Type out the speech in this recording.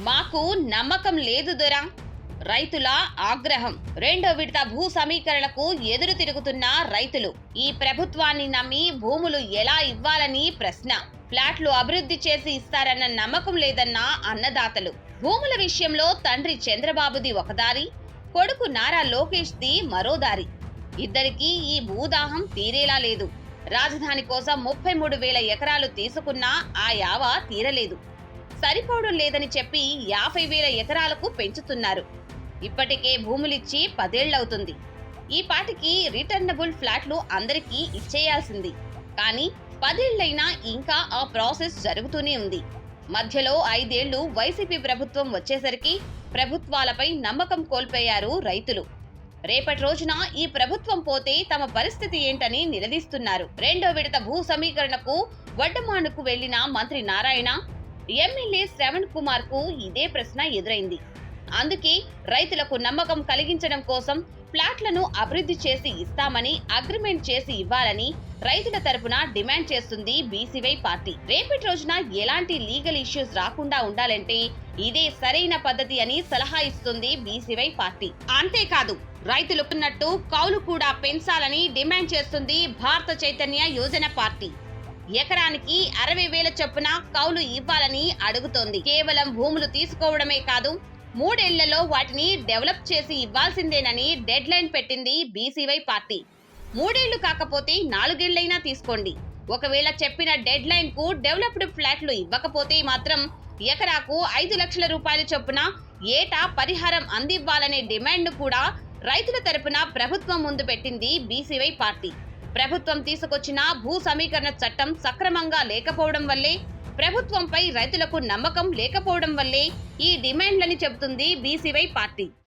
మాకు నమ్మకం లేదు దొరా. రైతుల ఆగ్రహం. రెండో విడత భూ సమీకరణకు ఎదురు తిరుగుతున్న రైతులు. ఈ ప్రభుత్వాన్ని నమ్మి భూములు ఎలా ఇవ్వాలని ప్రశ్న. ఫ్లాట్లు అభివృద్ధి చేసి ఇస్తారన్న నమ్మకం లేదన్న అన్నదాతలు. భూముల విషయంలో తండ్రి చంద్రబాబుది ఒక దారి, కొడుకు నారా లోకేష్ ది మరో దారి. ఇద్దరికీ ఈ భూదాహం తీరేలా లేదు. రాజధాని కోసం 33,000 ఎకరాలు తీసుకున్నా ఆ యావ తీరలేదు. సరిపోవడం లేదని చెప్పి 50,000 ఎకరాలకు పెంచుతున్నారు. ఇప్పటికే భూములిచ్చి 10 ఏళ్లవుతుంది. ఈ పాటికి రిటర్నబుల్ ఫ్లాట్లు అందరికీ ఇచ్చేయాల్సింది. కానీ 10 ఏళ్లైనా ఇంకా ఆ ప్రాసెస్ జరుగుతూనే ఉంది. మధ్యలో 5 ఏళ్లు వైసీపీ ప్రభుత్వం వచ్చేసరికి ప్రభుత్వాలపై నమ్మకం కోల్పోయారు రైతులు. రేపటి రోజున ఈ ప్రభుత్వం పోతే తమ పరిస్థితి ఏంటని నిలదీస్తున్నారు. రెండో విడత భూ సమీకరణకు వడ్డమానుకు వెళ్లిన మంత్రి నారాయణ, ఎమ్మెల్యే శ్రవణ్ కుమార్ కు ఇదే ప్రశ్న ఎదురైంది. అందుకే రైతులకు నమ్మకం కలిగించడం కోసం ఫ్లాట్లను అభివృద్ధి చేసి ఇస్తామని అగ్రిమెంట్ చేసి ఇవ్వాలని రైతుల తరపున డిమాండ్ చేస్తుంది బీసీవై పార్టీ. రేపటి రోజున ఎలాంటి లీగల్ ఇష్యూస్ రాకుండా ఉండాలంటే ఇదే సరైన పద్ధతి అని సలహా ఇస్తుంది బీసీవై పార్టీ. అంతేకాదు, రైతులుకున్నట్టు కౌలు కూడా పెంచాలని డిమాండ్ చేస్తుంది భారత చైతన్య యోజన పార్టీ. ఎకరానికి 60,000 చొప్పున కౌలు ఇవ్వాలని అడుగుతోంది. కేవలం భూములు తీసుకోవడమే కాదు, 3 ఏళ్లలో వాటిని డెవలప్ చేసి ఇవ్వాల్సిందేనని డెడ్ లైన్ పెట్టింది బీసీవై పార్టీ. 3 ఏళ్లు కాకపోతే 4 ఏళ్లైనా తీసుకోండి. ఒకవేళ చెప్పిన డెడ్ లైన్ కు డెవలప్డ్ ఫ్లాట్లు ఇవ్వకపోతే మాత్రం ఎకరాకు 5 లక్షల రూపాయల చొప్పున ఏటా పరిహారం అందివ్వాలనే డిమాండ్ ను కూడా రైతుల తరపున ప్రభుత్వం ముందు పెట్టింది బీసీవై పార్టీ. ప్రభుత్వం తీసుకొచ్చిన భూ సమీకరణ చట్టం సక్రమంగా లేకపోవడం వల్లే, ప్రభుత్వంపై రైతులకు నమ్మకం లేకపోవడం వల్లే ఈ డిమాండ్లని చెబుతుంది బీసీవై పార్టీ.